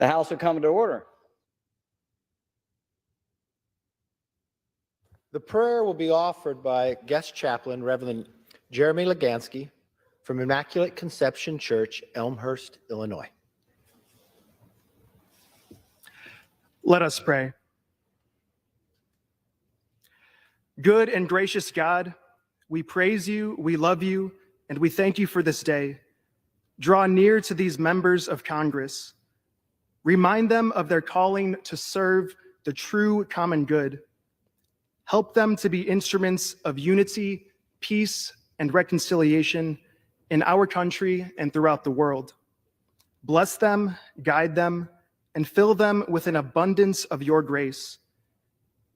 The House will come to order. The prayer will be offered by guest chaplain Reverend Jeremy Legansky from Immaculate Conception Church, Elmhurst, Illinois. Let us pray. Good and gracious God, we praise you, we love you, and we thank you for this day. Draw near to these members of Congress. Remind them of their calling to serve the true common good. Help them to be instruments of unity, peace, and reconciliation in our country and throughout the world. Bless them, guide them, and fill them with an abundance of your grace.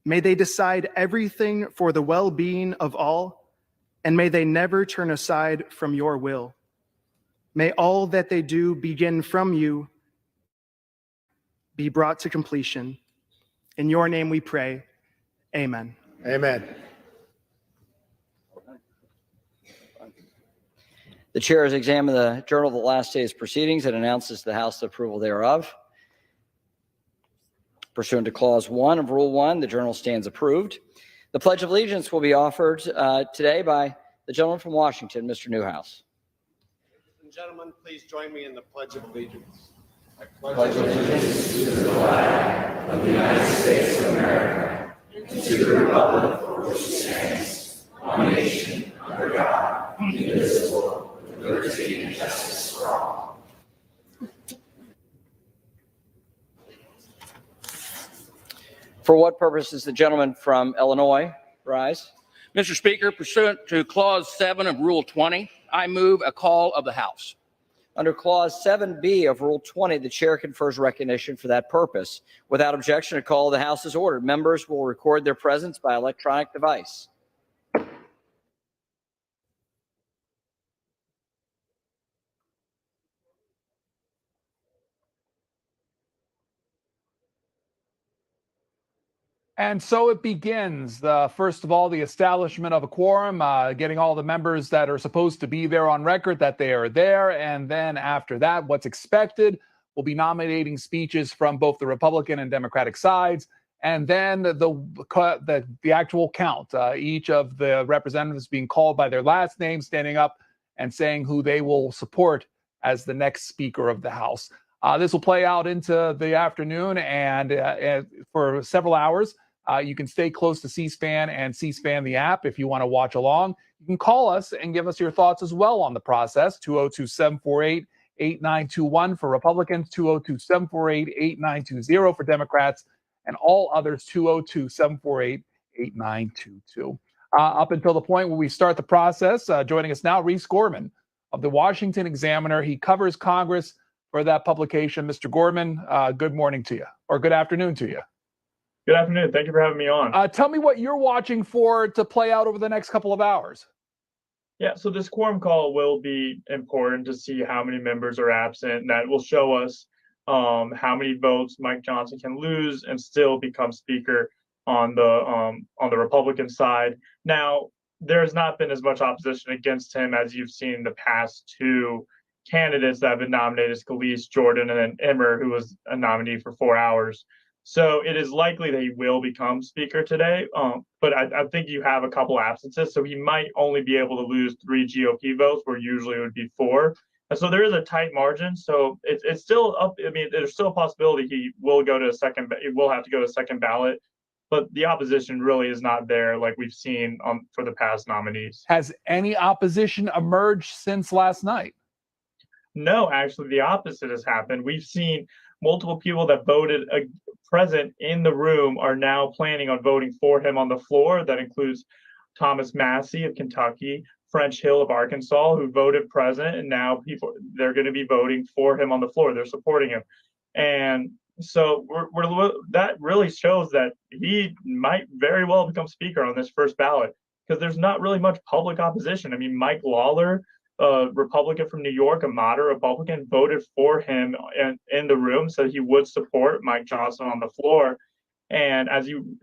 May they decide everything for the well-being of all, and may they never turn aside from your will. May all that they do begin from you, be brought to completion. In your name we pray, amen. Amen. The chair has examined the journal of the last day's proceedings and announces to the House the approval thereof. Pursuant to Clause 1 of Rule 1, the journal stands approved. The Pledge of Allegiance will be offered today by the gentleman from Washington, Mr. Newhouse. Ladies and gentlemen, please join me in the Pledge of Allegiance. I pledge allegiance to the flag of the United States of America and to the republic for which it stands, one nation, under God, indivisible, with liberty and justice for all. For what purpose does the gentleman from Illinois rise? Mr. Speaker, pursuant to Clause 7 of Rule 20, I move a call of the House. Under Clause 7B of Rule 20, the chair confers recognition for that purpose. Without objection, a call of the House is ordered. Members will record their presence by electronic device. And so it begins. First of all, the establishment of a quorum, getting all the members that are supposed to be there on record that they are there. And then after that, what's expected will be nominating speeches from both the Republican and Democratic sides. And then the actual count, each of the representatives being called by their last name, standing up and saying who they will support as the next Speaker of the House. This will play out into the afternoon and for several hours. You can stay close to C-SPAN and C-SPAN the app if you want to watch along. You can call us and give us your thoughts as well on the process. 202-748-8921 for Republicans, 202-748-8920 for Democrats, and all others 202-748-8922. Up until the point where we start the process, joining us now, Reese Gorman of the Washington Examiner. He covers Congress for that publication. Mr. Gorman, good morning to you, or good afternoon to you. Good afternoon. Thank you for having me on. Tell me what you're watching for to play out over the next couple of hours. Yeah, so this quorum call will be important to see how many members are absent. That will show us how many votes Mike Johnson can lose and still become Speaker on the Republican side. Now, there has not been as much opposition against him as you've seen the past two candidates that have been nominated, Scalise, Jordan, and then Emmer, who was a nominee for 4 hours. So it is likely that he will become Speaker today, but I think you have a couple absences, so he might only be able to lose 3 GOP votes, where usually it would be 4. And so there is a tight margin. So it's still up. I mean, there's still a possibility he will go to a second. He will have to go to second ballot, but the opposition really is not there like we've seen for the past nominees. Has any opposition emerged since last night? No, actually, the opposite has happened. We've seen multiple people that voted present in the room are now planning on voting for him on the floor. That includes Thomas Massey of Kentucky, French Hill of Arkansas, who voted present, and now they're going to be voting for him on the floor. They're supporting him. And so that really shows that he might very well become Speaker on this first ballot, because there's not really much public opposition. I mean, Mike Lawler, a Republican from New York, a moderate Republican, voted for him in the room, so he would support Mike Johnson on the floor. And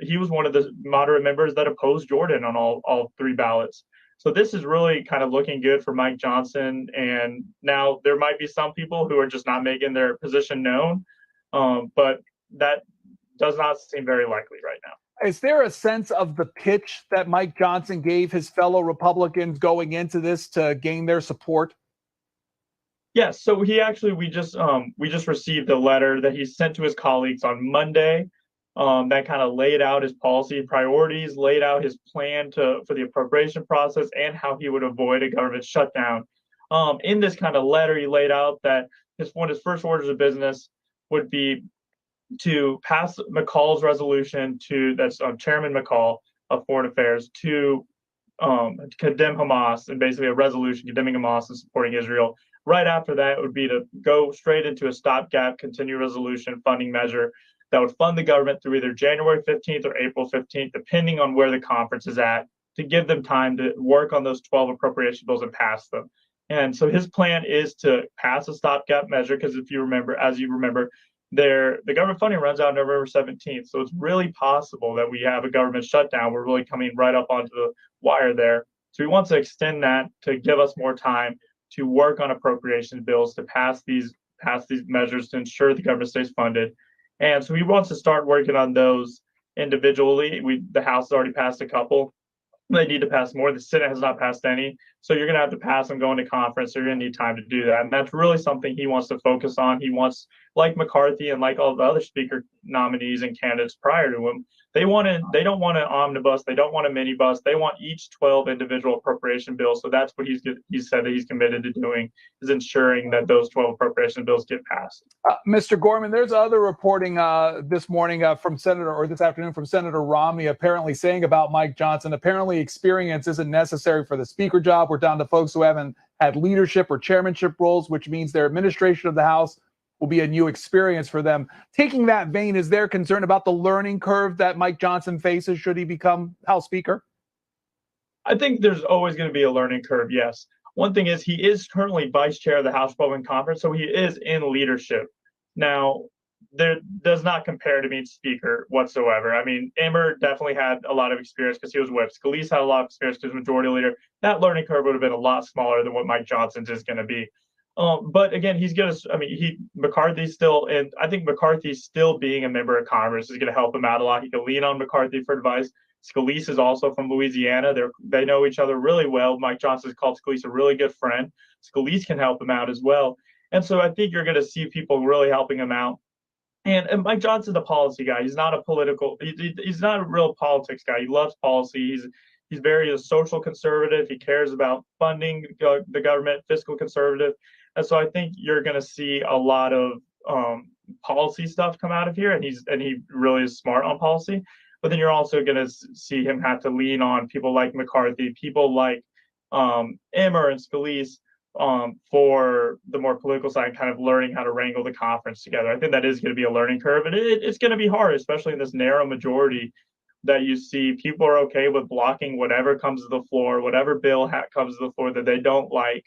he was one of the moderate members that opposed Jordan on all 3 ballots. So this is really kind of looking good for Mike Johnson. And now there might be some people who are just not making their position known. But that does not seem very likely right now. Is there a sense of the pitch that Mike Johnson gave his fellow Republicans going into this to gain their support? Yes, so we just received a letter that he sent to his colleagues on Monday, that kind of laid out his policy priorities, laid out his plan for the appropriation process, and how he would avoid a government shutdown. In this kind of letter, he laid out that one of his first orders of business would be to pass McCall's resolution that's Chairman McCall of Foreign Affairs to condemn Hamas, and basically a resolution condemning Hamas and supporting Israel. Right after that, it would be to go straight into a stopgap continuing resolution funding measure that would fund the government through either January 15th or April 15th, depending on where the conference is at, to give them time to work on those 12 appropriation bills and pass them. And so his plan is to pass a stopgap measure, because as you remember, the government funding runs out November 17th. So it's really possible that we have a government shutdown. We're really coming right up onto the wire there. So he wants to extend that to give us more time to work on appropriation bills, to pass these measures to ensure the government stays funded. And so he wants to start working on those individually. The House has already passed a couple. They need to pass more. The Senate has not passed any. So you're going to have to pass them going to conference. So you're going to need time to do that. And that's really something he wants to focus on. He wants, like McCarthy and like all the other speaker nominees and candidates prior to him, they don't want an omnibus. They don't want a minibus. They want each 12 individual appropriation bills. So that's what he said that he's committed to doing, is ensuring that those 12 appropriation bills get passed. Mr. Gorman, there's other reporting this morning this afternoon from Senator Romney, apparently saying about Mike Johnson, apparently experience isn't necessary for the speaker job. We're down to folks who haven't had leadership or chairmanship roles, which means their administration of the House will be a new experience for them. Taking that vein, is there concern about the learning curve that Mike Johnson faces should he become House Speaker? I think there's always going to be a learning curve, yes. One thing is he is currently vice chair of the House Republican Conference, so he is in leadership. Now, there does not compare to being speaker whatsoever. I mean, Emmer definitely had a lot of experience because he was whip. Scalise had a lot of experience because he was majority leader. That learning curve would have been a lot smaller than what Mike Johnson's is going to be. But again, he's going to, I mean, McCarthy's still, and I think McCarthy's still being a member of Congress is going to help him out a lot. He can lean on McCarthy for advice. Scalise is also from Louisiana. They know each other really well. Mike Johnson's called Scalise a really good friend. Scalise can help him out as well. And so I think you're going to see people really helping him out. And Mike Johnson's a policy guy. He's not he's not a real politics guy. He loves policy. He's very a social conservative. He cares about funding the government, fiscal conservative. And so I think you're going to see a lot of policy stuff come out of here. And he really is smart on policy. But then you're also going to see him have to lean on people like McCarthy, people like Emmer and Scalise for the more political side, kind of learning how to wrangle the conference together. I think that is going to be a learning curve. And it's going to be hard, especially in this narrow majority that you see. People are okay with blocking whatever comes to the floor, whatever bill comes to the floor that they don't like.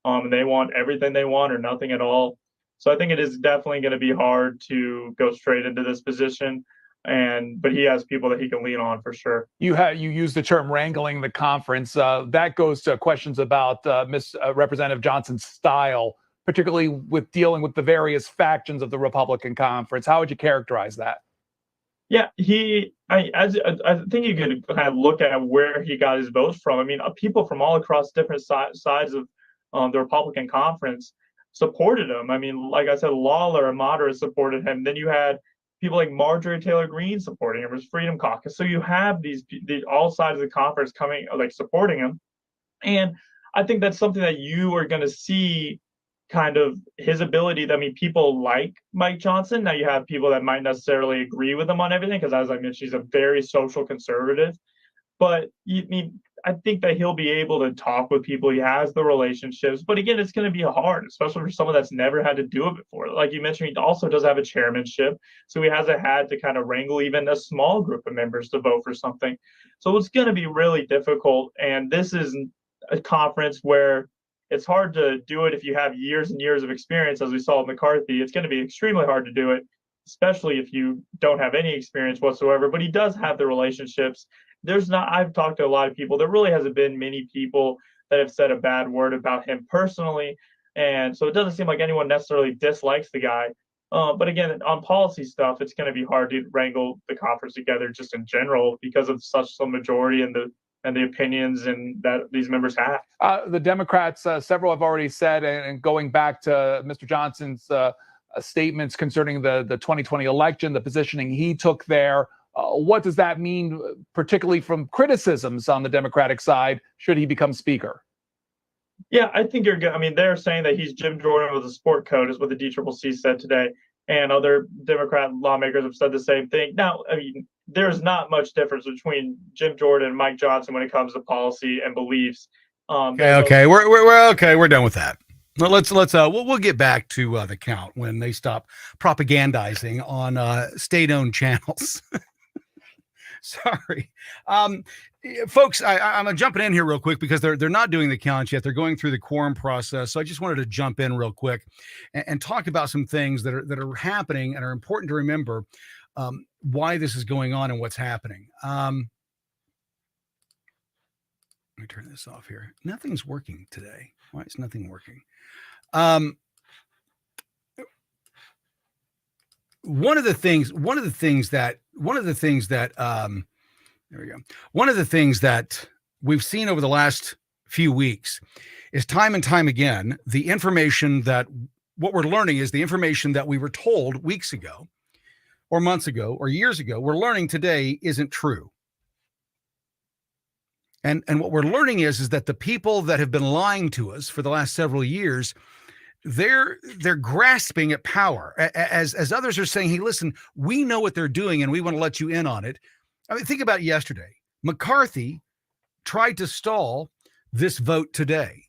And they want everything they want or nothing at all. So I think it is definitely going to be hard to go straight into this position. But he has people that he can lean on for sure. You use the term wrangling the conference. That goes to questions about Representative Johnson's style, particularly with dealing with the various factions of the Republican conference. How would you characterize that? Yeah, I think you could kind of look at where he got his votes from. I mean, people from all across different sides of the Republican conference supported him. I mean, like I said, Lawler, a moderate, supported him. Then you had people like Marjorie Taylor Greene supporting him, his Freedom Caucus. So you have these all sides of the conference coming, like, supporting him. And I think that's something that you are going to see, kind of his ability. I mean, people like Mike Johnson. Now you have people that might necessarily agree with him on everything, because as I mentioned, he's a very social conservative. But I think that he'll be able to talk with people. He has the relationships. But again, it's going to be hard, especially for someone that's never had to do it before. Like you mentioned, he also does have a chairmanship. So he hasn't had to kind of wrangle even a small group of members to vote for something. So it's going to be really difficult. And this is a conference where it's hard to do it if you have years and years of experience, as we saw with McCarthy. It's going to be extremely hard to do it, especially if you don't have any experience whatsoever. But he does have the relationships. I've talked to a lot of people. There really hasn't been many people that have said a bad word about him personally. And so it doesn't seem like anyone necessarily dislikes the guy. But again, on policy stuff, it's going to be hard to wrangle the conference together just in general because of such a majority and the opinions and that these members have. The Democrats, several have already said, and going back to Mr. Johnson's statements concerning the 2020 election, the positioning he took there. What does that mean, particularly from criticisms on the Democratic side, should he become Speaker? Yeah, I think you're good. I mean, they're saying that he's Jim Jordan with a sport coat, is what the DCCC said today. And other Democrat lawmakers have said the same thing. Now, I mean, there's not much difference between Jim Jordan and Mike Johnson when it comes to policy and beliefs. Okay, we're okay. We're done with that. We'll get back to the count when they stop propagandizing on state-owned channels. Sorry. Folks, I'm jumping in here real quick because they're not doing the count yet. They're going through the quorum process. So I just wanted to jump in real quick and talk about some things that are happening and are important to remember why this is going on and what's happening. Let me turn this off here. Nothing's working today. Why is nothing working? One of the things that we've seen over the last few weeks is time and time again, the information that what we're learning is the information that we were told weeks ago or months ago or years ago, we're learning today isn't true. And what we're learning is that the people that have been lying to us for the last several years, they're grasping at power as others are saying, hey, listen, we know what they're doing and we want to let you in on it. I mean, think about yesterday. McCarthy tried to stall this vote today.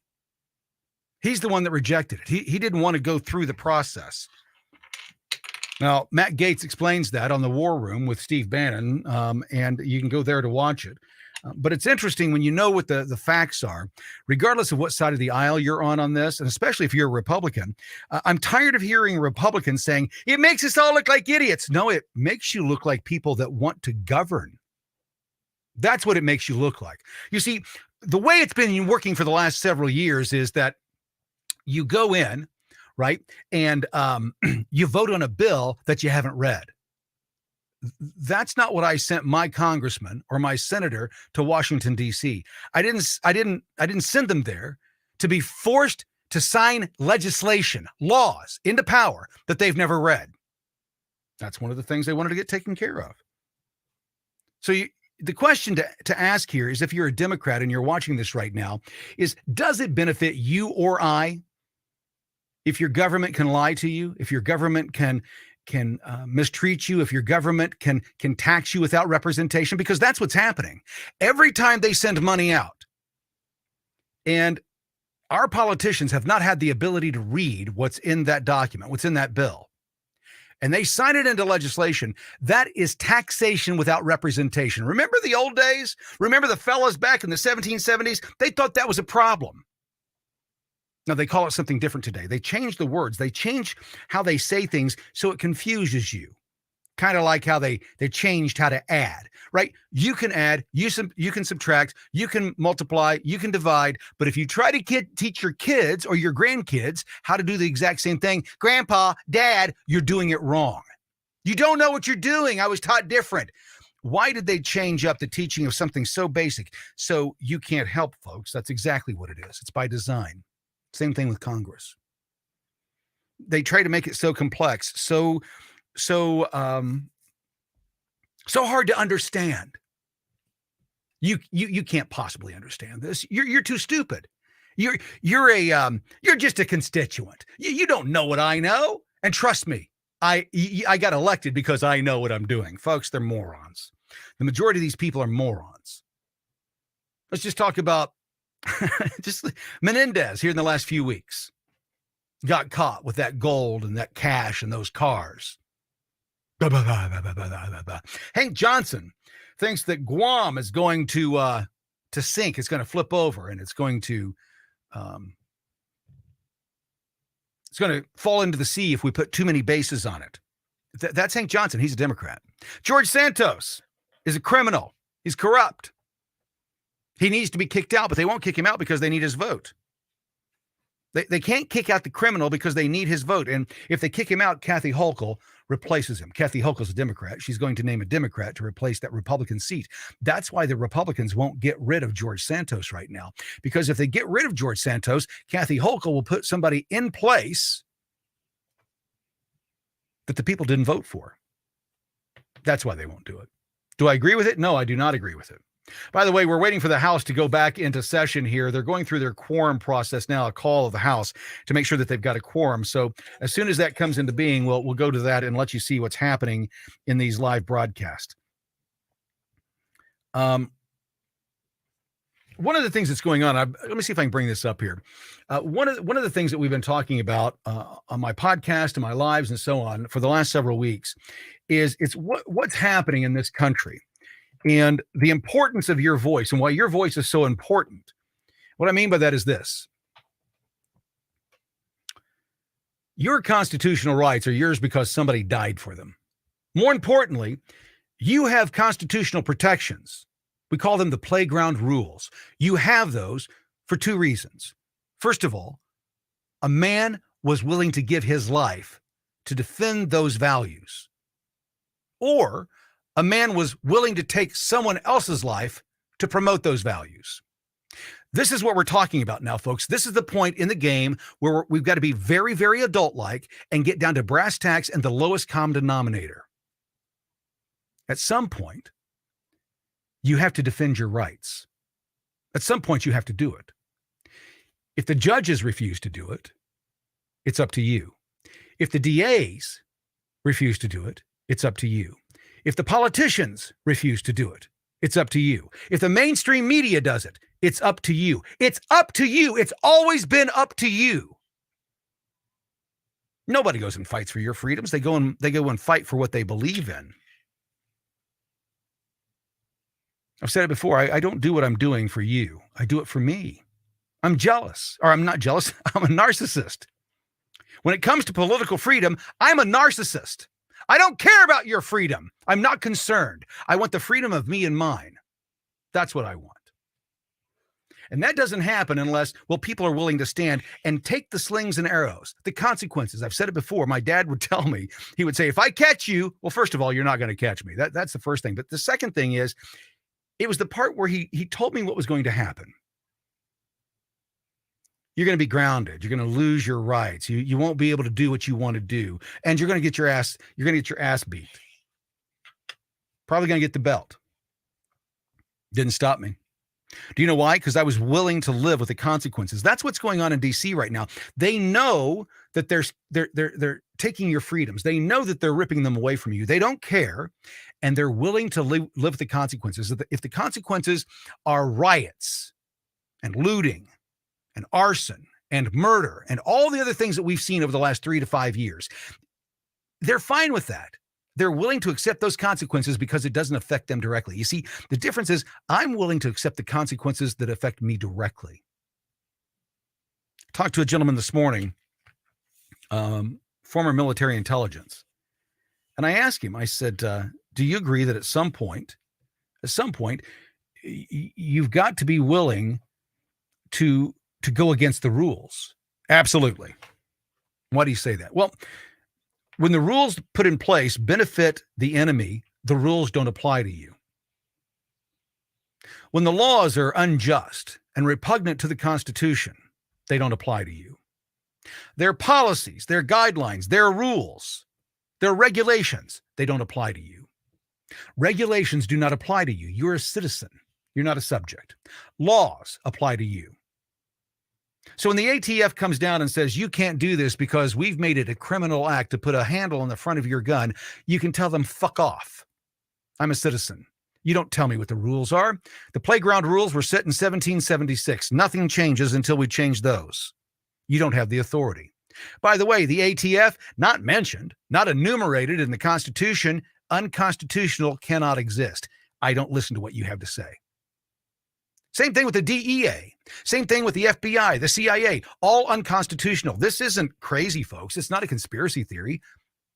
He's the one that rejected it. He didn't want to go through the process. Now, Matt Gaetz explains that on the War Room with Steve Bannon, and you can go there to watch it. But it's interesting when you know what the facts are, regardless of what side of the aisle you're on this, and especially if you're a Republican. I'm tired of hearing Republicans saying, it makes us all look like idiots. No, it makes you look like people that want to govern. That's what it makes you look like. You see, the way it's been working for the last several years is that you go in, right, and you vote on a bill that you haven't read. That's not what I sent my congressman or my senator to Washington, D.C. I didn't send them there to be forced to sign legislation, laws into power that they've never read. That's one of the things they wanted to get taken care of. So the question to ask here is, if you're a Democrat and you're watching this right now, is does it benefit you or I if your government can lie to you, if your government can mistreat you, if your government can tax you without representation? Because that's what's happening. Every time they send money out, and our politicians have not had the ability to read what's in that document, what's in that bill, and they sign it into legislation, that is taxation without representation. Remember the old days? Remember the fellas back in the 1770s? They thought that was a problem. Now, they call it something different today. They change the words. They change how they say things so it confuses you. Kind of like how they changed how to add, right? You can add, you can subtract, you can multiply, you can divide. But if you try to teach your kids or your grandkids how to do the exact same thing, Grandpa, Dad, you're doing it wrong. You don't know what you're doing. I was taught different. Why did they change up the teaching of something so basic? So you can't help, folks. That's exactly what it is. It's by design. Same thing with Congress. They try to make it so complex, so hard to understand. You can't possibly understand this. You're too stupid. You're just a constituent. You don't know what I know. And trust me, I got elected because I know what I'm doing. Folks, they're morons. The majority of these people are morons. Let's just talk about just Menendez here in the last few weeks. Got caught with that gold and that cash and those cars. Hank Johnson thinks that Guam is going to sink. It's going to flip over and it's going to fall into the sea if we put too many bases on it. That's Hank Johnson. He's a Democrat. George Santos is a criminal. He's corrupt. He needs to be kicked out, but they won't kick him out because they need his vote. They can't kick out the criminal because they need his vote. And if they kick him out, Kathy Hochul replaces him. Kathy Hochul's a Democrat. She's going to name a Democrat to replace that Republican seat. That's why the Republicans won't get rid of George Santos right now. Because if they get rid of George Santos, Kathy Hochul will put somebody in place that the people didn't vote for. That's why they won't do it. Do I agree with it? No, I do not agree with it. By the way, we're waiting for the House to go back into session here. They're going through their quorum process now, a call of the House to make sure that they've got a quorum. So as soon as that comes into being, we'll go to that and let you see what's happening in these live broadcasts. One of the things that's going on, let me see if I can bring this up here. One of the things that we've been talking about on my podcast and my lives and so on for the last several weeks is what's happening in this country. And the importance of your voice and why your voice is so important. What I mean by that is this. Your constitutional rights are yours because somebody died for them. More importantly, you have constitutional protections. We call them the playground rules. You have those for two reasons. First of all, a man was willing to give his life to defend those values. Or a man was willing to take someone else's life to promote those values. This is what we're talking about now, folks. This is the point in the game where we've got to be very, very adult-like and get down to brass tacks and the lowest common denominator. At some point, you have to defend your rights. At some point, you have to do it. If the judges refuse to do it, it's up to you. If the DAs refuse to do it, it's up to you. If the politicians refuse to do it, it's up to you. If the mainstream media does it, it's up to you. It's up to you. It's always been up to you. Nobody goes and fights for your freedoms. They go and fight for what they believe in. I've said it before. I don't do what I'm doing for you. I do it for me. I'm jealous, or I'm not jealous. I'm a narcissist. When it comes to political freedom, I'm a narcissist. I don't care about your freedom. I'm not concerned. I want the freedom of me and mine. That's what I want. And that doesn't happen unless, well, people are willing to stand and take the slings and arrows, the consequences. I've said it before. My dad would tell me, he would say, if I catch you, well, first of all, you're not going to catch me. That's the first thing. But the second thing is, it was the part where he told me what was going to happen. You're going to be grounded. You're going to lose your rights. You won't be able to do what you want to do. And you're going to get your ass beat. Probably going to get the belt. Didn't stop me. Do you know why? Because I was willing to live with the consequences. That's what's going on in DC right now. They know that they're taking your freedoms. They know that they're ripping them away from you. They don't care, and they're willing to live with the consequences. If the consequences are riots and looting and arson and murder and all the other things that we've seen over the last 3 to 5 years, they're fine with that. They're willing to accept those consequences because it doesn't affect them directly. You see, the difference is I'm willing to accept the consequences that affect me directly. I talked to a gentleman this morning, former military intelligence, and I asked him, I said, do you agree that at some point, you've got to be willing to go against the rules? Absolutely. Why do you say that? Well, when the rules put in place benefit the enemy, the rules don't apply to you. When the laws are unjust and repugnant to the Constitution, they don't apply to you. Their policies, their guidelines, their rules, their regulations, they don't apply to you. Regulations do not apply to you. You're a citizen. You're not a subject. Laws apply to you. So when the ATF comes down and says, you can't do this because we've made it a criminal act to put a handle on the front of your gun, you can tell them, fuck off. I'm a citizen. You don't tell me what the rules are. The playground rules were set in 1776. Nothing changes until we change those. You don't have the authority. By the way, the ATF, not mentioned, not enumerated in the Constitution, unconstitutional, cannot exist. I don't listen to what you have to say. Same thing with the DEA. Same thing with the FBI, the CIA, all unconstitutional. This isn't crazy, folks. It's not a conspiracy theory.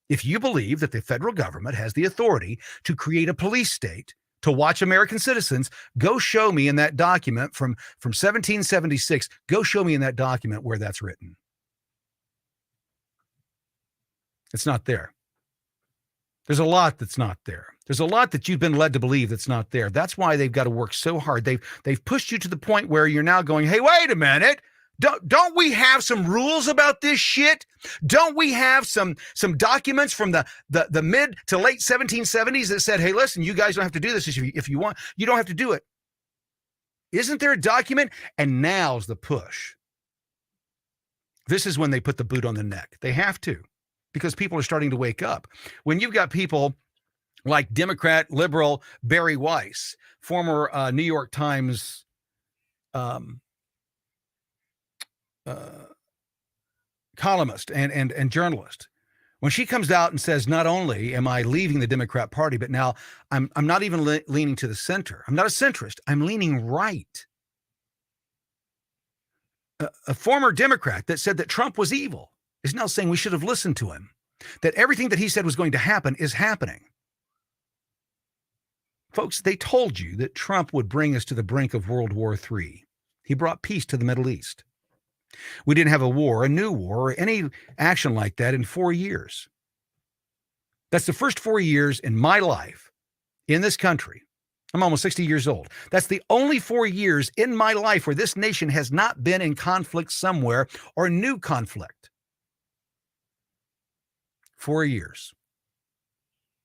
If you believe that the federal government has the authority to create a police state to watch American citizens, go show me in that document from 1776, go show me in that document where that's written. It's not there. There's a lot that's not there. There's a lot that you've been led to believe that's not there. That's why they've got to work so hard. They've pushed you to the point where you're now going, hey, wait a minute. Don't we have some rules about this shit? Don't we have some documents from the mid to late 1770s that said, hey, listen, you guys don't have to do this if you want. You don't have to do it. Isn't there a document? And now's the push. This is when they put the boot on the neck. They have to, because people are starting to wake up. When you've got people like Democrat, liberal Barry Weiss, former New York Times columnist and journalist, when she comes out and says, not only am I leaving the Democrat Party, but now I'm not even leaning to the center. I'm not a centrist. I'm leaning right. A former Democrat that said that Trump was evil is now saying we should have listened to him, that everything that he said was going to happen is happening. Folks, they told you that Trump would bring us to the brink of World War III. He brought peace to the Middle East. We didn't have a war, a new war, or any action like that in 4 years. That's the first 4 years in my life in this country. I'm almost 60 years old. That's the only 4 years in my life where this nation has not been in conflict somewhere or new conflict. 4 years.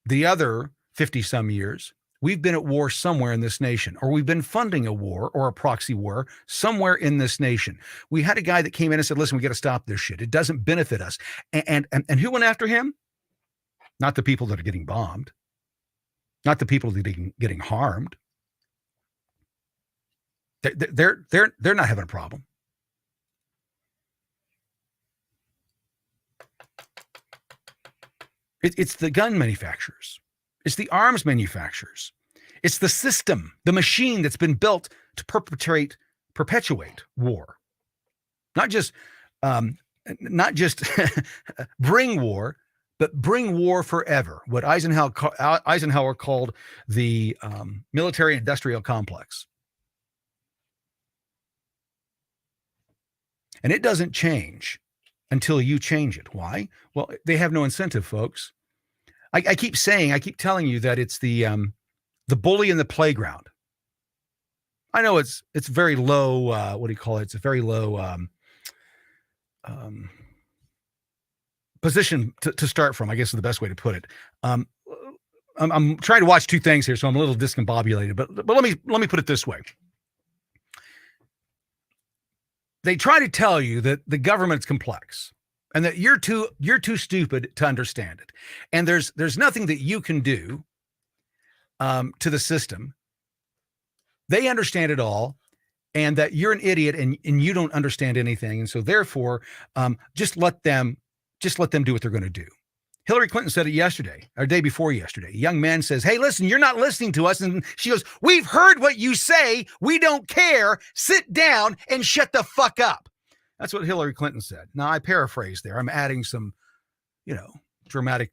The other 50-some years, we've been at war somewhere in this nation, or we've been funding a war or a proxy war somewhere in this nation. We had a guy that came in and said, listen, we got to stop this shit. It doesn't benefit us. And who went after him? Not the people that are getting bombed. Not the people that are getting harmed. They're not having a problem. It's the gun manufacturers. It's the arms manufacturers. It's the system, the machine that's been built to perpetuate war. Not just bring war, but bring war forever. What Eisenhower called the military-industrial complex. And it doesn't change until you change it. Why? Well, they have no incentive, folks. I keep telling you that it's the bully in the playground. I know it's very low. What do you call it? It's a very low position to start from, I guess is the best way to put it. I'm trying to watch two things here, so I'm a little discombobulated. But let me put it this way. They try to tell you that the government's complex, and that you're too stupid to understand it. And there's nothing that you can do to the system. They understand it all, and that you're an idiot and you don't understand anything. And so therefore, just let them do what they're going to do. Hillary Clinton said it yesterday, or day before yesterday. A young man says, hey, listen, you're not listening to us. And she goes, we've heard what you say. We don't care. Sit down and shut the fuck up. That's what Hillary Clinton said. Now, I paraphrase there. I'm adding some, dramatic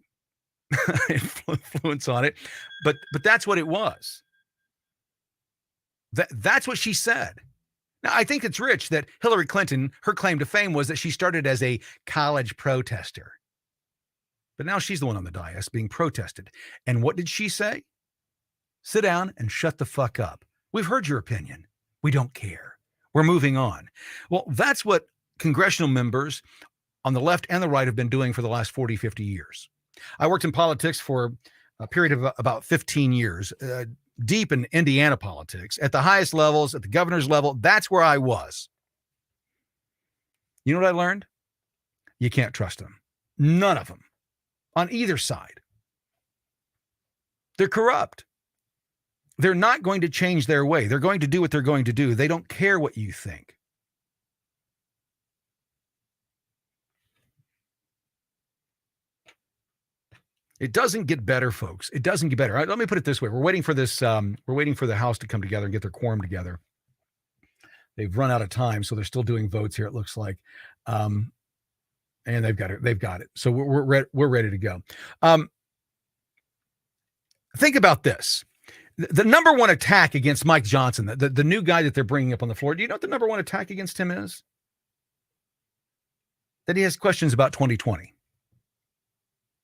influence on it. But that's what it was. That's what she said. Now, I think it's rich that Hillary Clinton, her claim to fame was that she started as a college protester. But now she's the one on the dais being protested. And what did she say? Sit down and shut the fuck up. We've heard your opinion. We don't care. We're moving on. Well, that's what congressional members on the left and the right have been doing for the last 40, 50 years. I worked in politics for a period of about 15 years, deep in Indiana politics, at the highest levels, at the governor's level. That's where I was. You know what I learned? You can't trust them. None of them. On either side. They're corrupt. They're not going to change their way. They're going to do what they're going to do. They don't care what you think. It doesn't get better, folks. It doesn't get better. Let me put it this way. We're waiting for this. We're waiting for the House to come together and get their quorum together. They've run out of time, so they're still doing votes here, it looks like. And they've got it. So we're ready to go. Think about this. The number one attack against Mike Johnson, the new guy that they're bringing up on the floor, do you know what the number one attack against him is? That he has questions about 2020.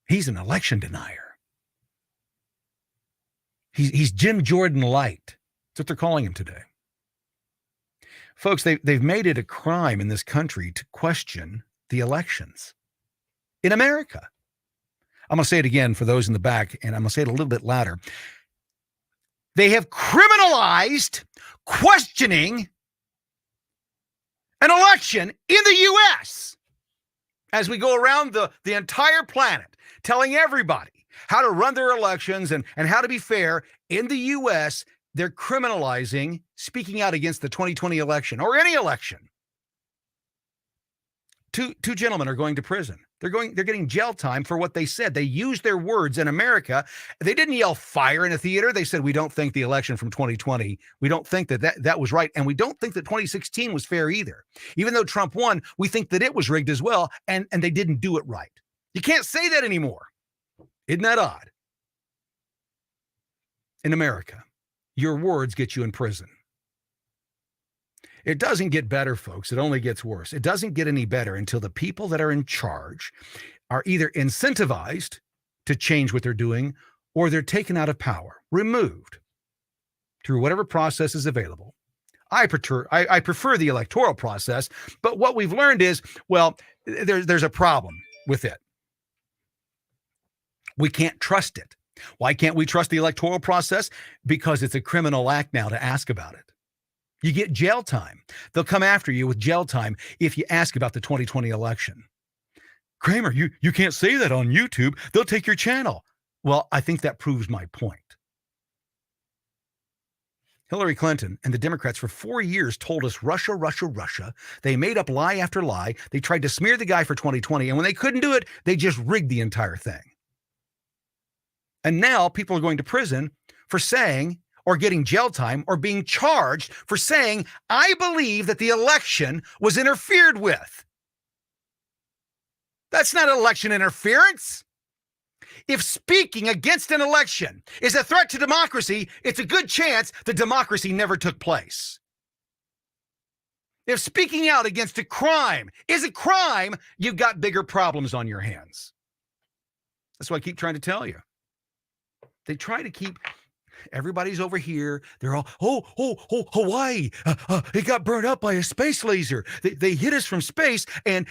He's an election denier. He's Jim Jordan light. That's what they're calling him today. Folks, they've made it a crime in this country to question the elections in America. I'm going to say it again for those in the back, and I'm going to say it a little bit louder. They have criminalized questioning an election in the U.S. as we go around the entire planet, telling everybody how to run their elections and how to be fair. In the U.S., they're criminalizing speaking out against the 2020 election or any election. Two gentlemen are going to prison. They're getting jail time for what they said. They used their words in America. They didn't yell fire in a theater. They said, we don't think the election from 2020, we don't think that was right. And we don't think that 2016 was fair either. Even though Trump won, we think that it was rigged as well. And they didn't do it right. You can't say that anymore. Isn't that odd? In America, your words get you in prison. It doesn't get better, folks. It only gets worse. It doesn't get any better until the people that are in charge are either incentivized to change what they're doing or they're taken out of power, removed through whatever process is available. I prefer the electoral process, but what we've learned is, well, there's a problem with it. We can't trust it. Why can't we trust the electoral process? Because it's a criminal act now to ask about it. You get jail time. They'll come after you with jail time if you ask about the 2020 election. Kramer, you can't say that on YouTube. They'll take your channel. Well, I think that proves my point. Hillary Clinton and the Democrats for 4 years told us Russia, Russia, Russia. They made up lie after lie. They tried to smear the guy for 2020. And when they couldn't do it, they just rigged the entire thing. And now people are going to prison for saying, or getting jail time, or being charged for saying, I believe that the election was interfered with. That's not election interference. If speaking against an election is a threat to democracy, it's a good chance the democracy never took place. If speaking out against a crime is a crime, you've got bigger problems on your hands. That's what I keep trying to tell you. They try to keep everybody's over here. They're all, Hawaii. It got burned up by a space laser. They hit us from space. And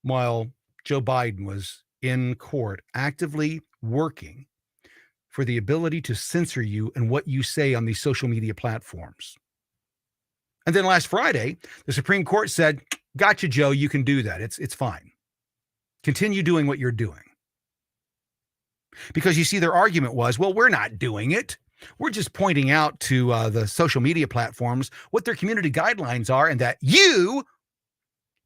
while Joe Biden was in court actively working for the ability to censor you and what you say on these social media platforms. And then last Friday, the Supreme Court said, gotcha, Joe, you can do that. It's fine. Continue doing what you're doing. Because you see, their argument was, well, we're not doing it. We're just pointing out to the social media platforms what their community guidelines are and that you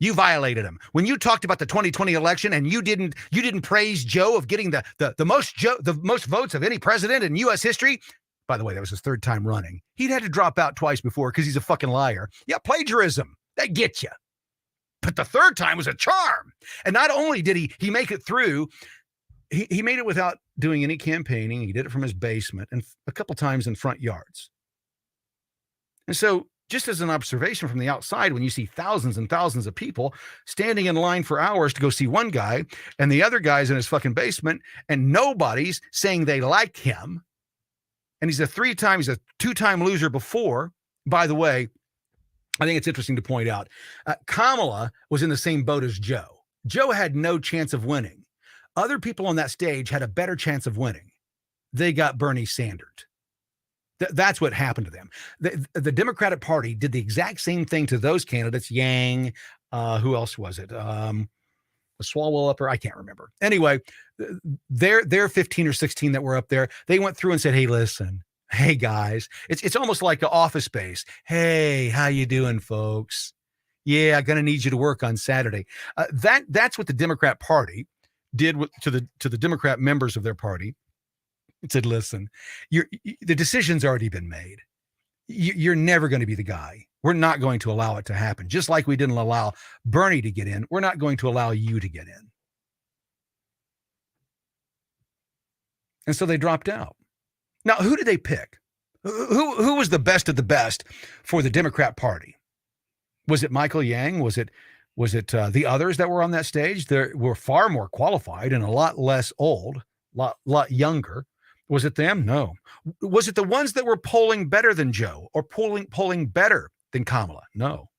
violated them. When you talked about the 2020 election and you didn't praise Joe of getting the most votes of any president in U.S. history. By the way, that was his third time running. He'd had to drop out twice before because he's a fucking liar. Yeah, plagiarism. That gets you. But the third time was a charm. And not only did he make it through, he made it without doing any campaigning. He did it from his basement and a couple times in front yards. And so just as an observation from the outside, when you see thousands and thousands of people standing in line for hours to go see one guy and the other guy's in his fucking basement and nobody's saying they like him. And he's a two-time loser before. By the way, I think it's interesting to point out, Kamala was in the same boat as Joe. Joe had no chance of winning. Other people on that stage had a better chance of winning. They got Bernie Sanders. That's what happened to them. The Democratic Party did the exact same thing to those candidates. Yang, who else was it? Swalwell-Upper, I can't remember. Anyway, they're 15 or 16 that were up there. They went through and said, hey, listen, hey, guys. It's almost like an Office Space. Hey, how you doing, folks? Yeah, I'm going to need you to work on Saturday. That's what the Democrat Party did to the Democrat members of their party. It said, listen, the decision's already been made. You're never going to be the guy. We're not going to allow it to happen. Just like we didn't allow Bernie to get in, we're not going to allow you to get in. And so they dropped out. Now, who did they pick? Who was the best of the best for the Democrat Party? Was it Michael Yang? Was it the others that were on that stage? They were far more qualified and a lot less old, lot younger. Was it them? No. Was it the ones that were polling better than Joe or polling better than Kamala? No.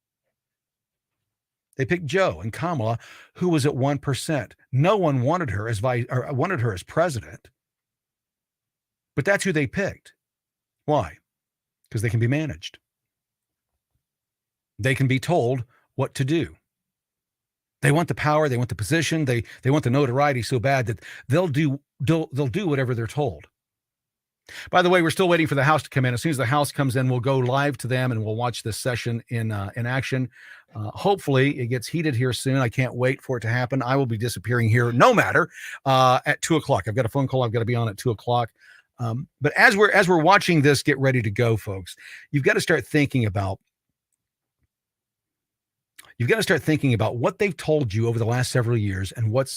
They picked Joe and Kamala, who was at 1%. No one wanted her as president. But that's who they picked. Why? Because they can be managed. They can be told what to do. They want the power, they want the position, they want the notoriety so bad that they'll do whatever they're told. By the way, we're still waiting for the House to come in. As soon as the House comes in, we'll go live to them and we'll watch this session in action. Hopefully, it gets heated here soon. I can't wait for it to happen. I will be disappearing here, no matter, at 2:00. I've got a phone call I've got to be on at 2:00. But as we're watching this get ready to go, folks, you've got to start thinking about what they've told you over the last several years and what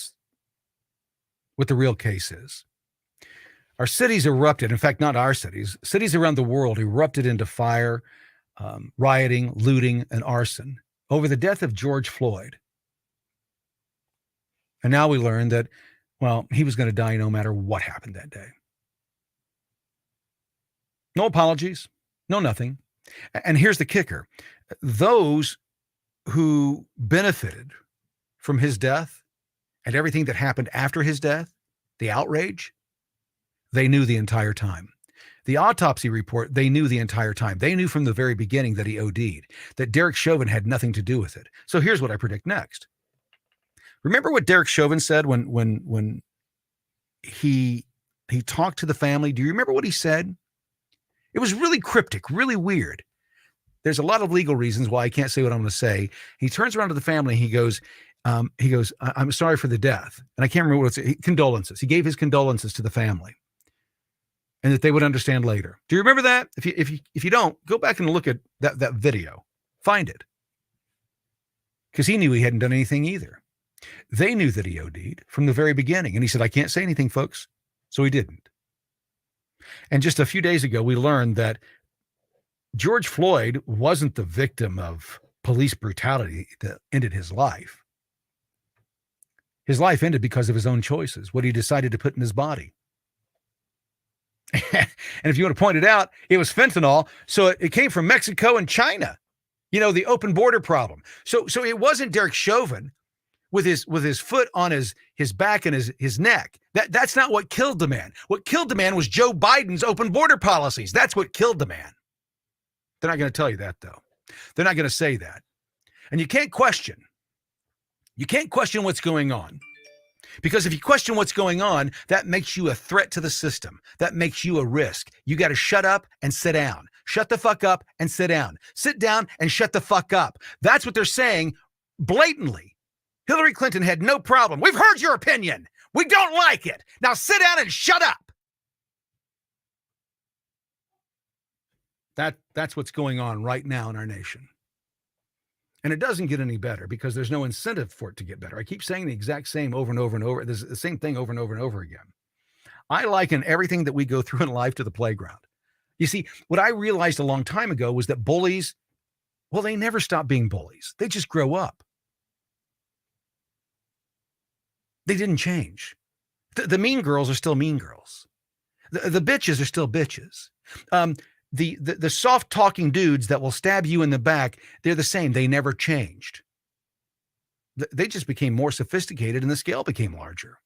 the real case is. Our cities erupted. In fact, not our cities. Cities around the world erupted into fire, rioting, looting, and arson over the death of George Floyd. And now we learn that, well, he was going to die no matter what happened that day. No apologies, no nothing. And here's the kicker. Those who benefited from his death and everything that happened after his death, the outrage, they knew the entire time. The autopsy report, they knew the entire time. They knew from the very beginning that he OD'd, that Derek Chauvin had nothing to do with it. So here's what I predict next. Remember what Derek Chauvin said when he talked to the family? Do you remember what he said? It was really cryptic, really weird. There's a lot of legal reasons why I can't say what I'm going to say. He turns around to the family and he goes, I'm sorry for the death. And I can't remember what it's, condolences. He gave his condolences to the family and that they would understand later. Do you remember that? If you don't, go back and look at that video. Find it. Because he knew he hadn't done anything either. They knew that he OD'd from the very beginning. And he said, I can't say anything, folks. So he didn't. And just a few days ago, we learned that George Floyd wasn't the victim of police brutality that ended his life. His life ended because of his own choices, what he decided to put in his body. And if you want to point it out, it was fentanyl. So it came from Mexico and China, the open border problem. So it wasn't Derek Chauvin with his foot on his back and his neck. That's not what killed the man. What killed the man was Joe Biden's open border policies. That's what killed the man. They're not going to tell you that, though. They're not going to say that. And you can't question. You can't question what's going on. Because if you question what's going on, that makes you a threat to the system. That makes you a risk. You got to shut up and sit down. Shut the fuck up and sit down. Sit down and shut the fuck up. That's what they're saying blatantly. Hillary Clinton had no problem. We've heard your opinion. We don't like it. Now sit down and shut up. That's what's going on right now in our nation. And it doesn't get any better because there's no incentive for it to get better. I keep saying the exact same over and over and over. There's the same thing over and over and over again. I liken everything that we go through in life to the playground. You see, what I realized a long time ago was that bullies, well, they never stop being bullies. They just grow up. They didn't change. The mean girls are still mean girls. The bitches are still bitches. The soft talking dudes that will stab you in the back, they're the same. They never changed. They just became more sophisticated and the scale became larger.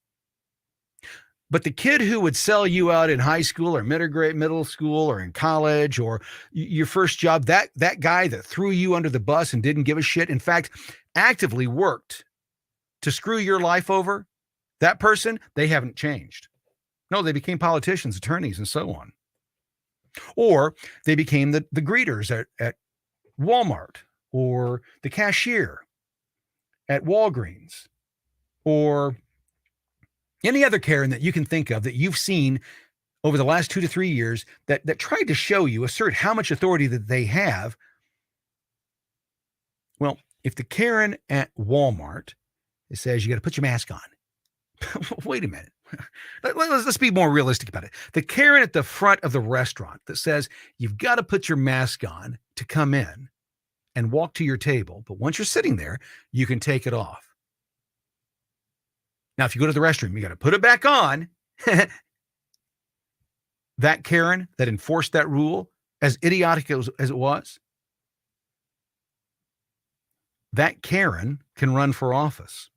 But the kid who would sell you out in high school or middle school or in college or your first job, that guy that threw you under the bus and didn't give a shit, in fact, actively worked to screw your life over, that person, they haven't changed. No, they became politicians, attorneys, and so on. Or they became the greeters at Walmart or the cashier at Walgreens or any other Karen that you can think of that you've seen over the last 2 to 3 years that tried to show you, assert how much authority that they have. Well, if the Karen at Walmart says you got to put your mask on, wait a minute. Let's be more realistic about it. The Karen at the front of the restaurant that says you've got to put your mask on to come in and walk to your table, but once you're sitting there, you can take it off. Now, if you go to the restroom, you got to put it back on. That Karen that enforced that rule, as idiotic as it was, that Karen can run for office.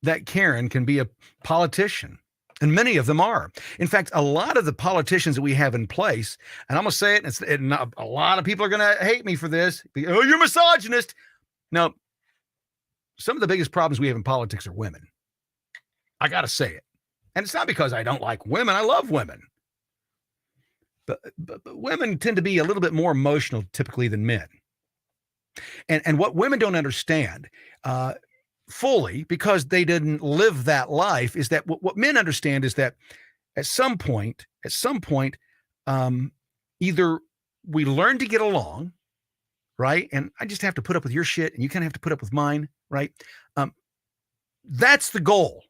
That Karen can be a politician, and many of them are. In fact, a lot of the politicians that we have in place, and I'm going to say it, and a lot of people are going to hate me for this. Oh, you're misogynist. No, some of the biggest problems we have in politics are women. I got to say it. And it's not because I don't like women. I love women. But women tend to be a little bit more emotional typically than men. And what women don't understand fully, because they didn't live that life, is that what men understand is that at some point, either we learn to get along, right? And I just have to put up with your shit and you kind of have to put up with mine, right? That's the goal.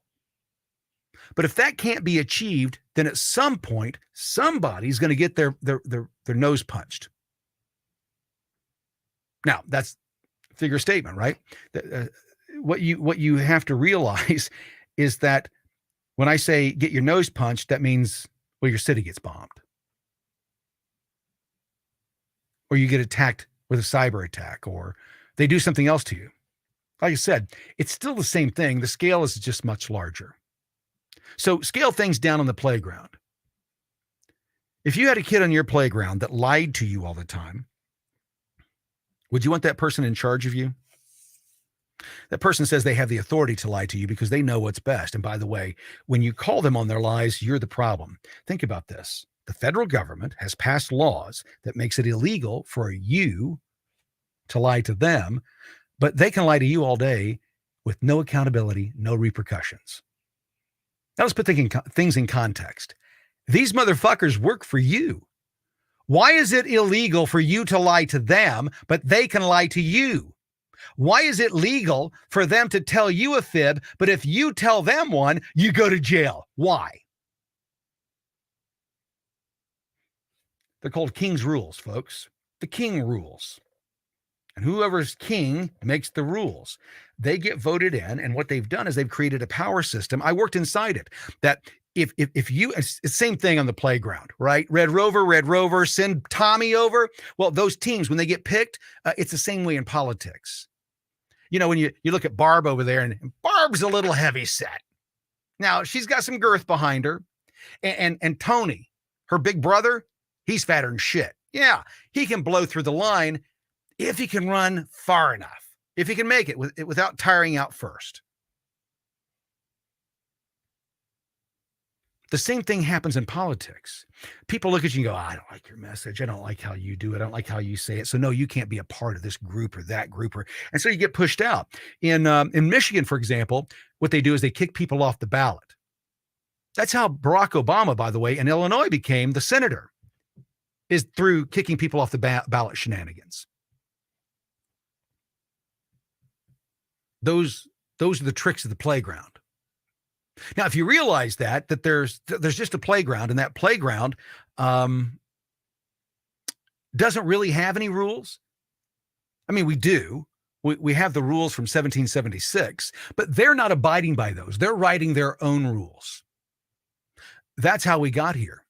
But if that can't be achieved, then at some point, somebody's going to get their nose punched. Now, that's a figure statement, right? What you have to realize is that when I say get your nose punched, that means, well, your city gets bombed. Or you get attacked with a cyber attack, or they do something else to you. Like I said, it's still the same thing. The scale is just much larger. So scale things down on the playground. If you had a kid on your playground that lied to you all the time, would you want that person in charge of you? That person says they have the authority to lie to you because they know what's best. And by the way, when you call them on their lies, you're the problem. Think about this. The federal government has passed laws that makes it illegal for you to lie to them, but they can lie to you all day with no accountability, no repercussions. Now let's put things in context. These motherfuckers work for you. Why is it illegal for you to lie to them, but they can lie to you? Why is it legal for them to tell you a fib, but if you tell them one, you go to jail? Why? They're called king's rules, folks. The king rules. And whoever's king makes the rules. They get voted in, and what they've done is they've created a power system. I worked inside it. That if you, it's the same thing on the playground, right? Red Rover, send Tommy over. Well, those teams, when they get picked, it's the same way in politics. You know, when you look at Barb over there, and Barb's a little heavy set. Now, she's got some girth behind her. And Tony, her big brother, he's fatter than shit. Yeah, he can blow through the line if he can run far enough, if he can make it without tiring out first. The same thing happens in politics. People look at you and go, I don't like your message. I don't like how you do it. I don't like how you say it. So no, you can't be a part of this group or that group. And so you get pushed out. In Michigan, for example, what they do is they kick people off the ballot. That's how Barack Obama, by the way, in Illinois became the senator, is through kicking people off the ballot shenanigans. Those are the tricks of the playground. Now, if you realize that there's just a playground, and that playground doesn't really have any rules. I mean, we do. We have the rules from 1776, but they're not abiding by those. They're writing their own rules. That's how we got here.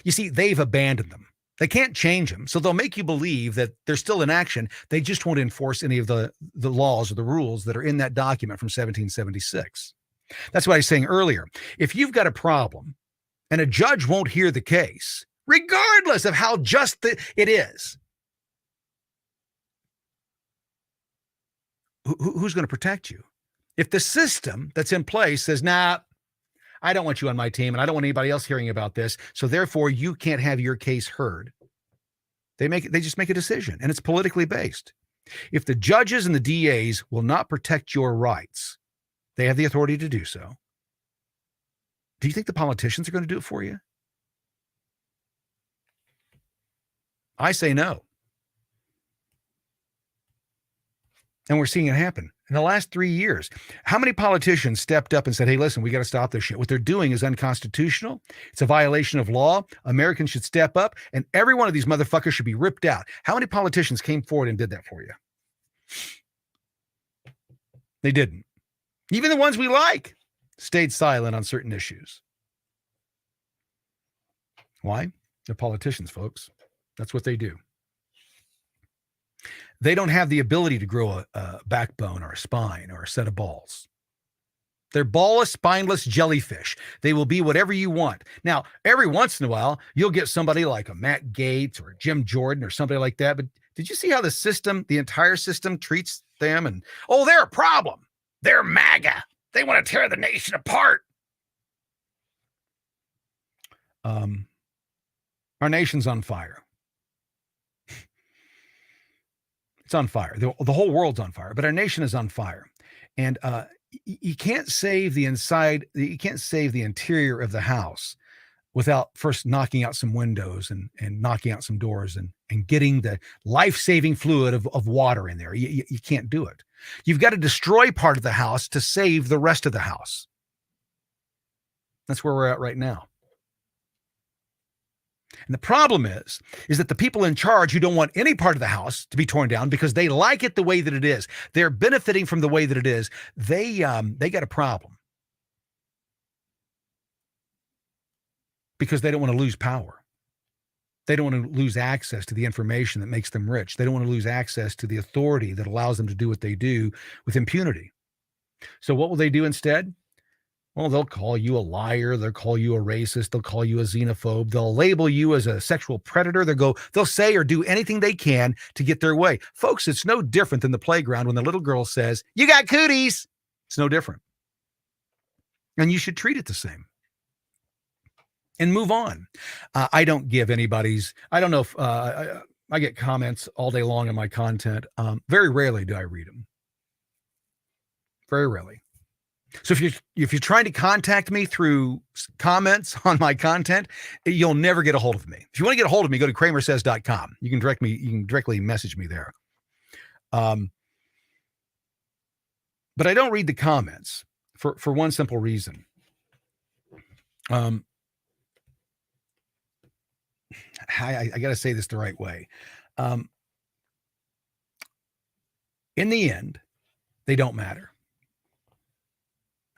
You see, they've abandoned them. They can't change them. So they'll make you believe that they're still in action. They just won't enforce any of the laws or the rules that are in that document from 1776. That's what I was saying earlier. If you've got a problem and a judge won't hear the case, regardless of how just it is, who's going to protect you? If the system that's in place says, nah, I don't want you on my team, and I don't want anybody else hearing about this, so therefore you can't have your case heard. They just make a decision, and it's politically based. If the judges and the DAs will not protect your rights, they have the authority to do so. Do you think the politicians are going to do it for you? I say no. And we're seeing it happen. in the last 3 years. How many politicians stepped up and said, hey, listen, we got to stop this shit. What they're doing is unconstitutional. It's a violation of law. Americans should step up, and every one of these motherfuckers should be ripped out. How many politicians came forward and did that for you? They didn't. Even the ones we like stayed silent on certain issues. Why? They're politicians, folks. That's what they do. They don't have the ability to grow a backbone or a spine or a set of balls. They're ballless, spineless jellyfish. They will be whatever you want. Now, every once in a while, you'll get somebody like a Matt Gaetz or a Jim Jordan or somebody like that. But did you see how the entire system treats them? And, oh, they're a problem. They're MAGA. They want to tear the nation apart. Our nation's on fire. It's on fire. The whole world's on fire, but our nation is on fire. And you can't save the inside. You can't save the interior of the house without first knocking out some windows and knocking out some doors and getting the life-saving fluid of water in there. You can't do it. You've got to destroy part of the house to save the rest of the house. That's where we're at right now. And the problem is that the people in charge who don't want any part of the house to be torn down because they like it the way that it is, they're benefiting from the way that it is, they got a problem. Because they don't want to lose power. They don't want to lose access to the information that makes them rich. They don't want to lose access to the authority that allows them to do what they do with impunity. So what will they do instead? Well, they'll call you a liar. They'll call you a racist. They'll call you a xenophobe. They'll label you as a sexual predator. They'll say or do anything they can to get their way. Folks, it's no different than the playground when the little girl says, you got cooties. It's no different. And you should treat it the same. And move on. I don't give anybody's, I don't know if I get comments all day long on my content. Very rarely do I read them. Very rarely. So if you're trying to contact me through comments on my content, you'll never get a hold of me. If you want to get a hold of me, go to CramerSez.com. You can directly message me there. But I don't read the comments for one simple reason. I got to say this the right way. In the end, they don't matter.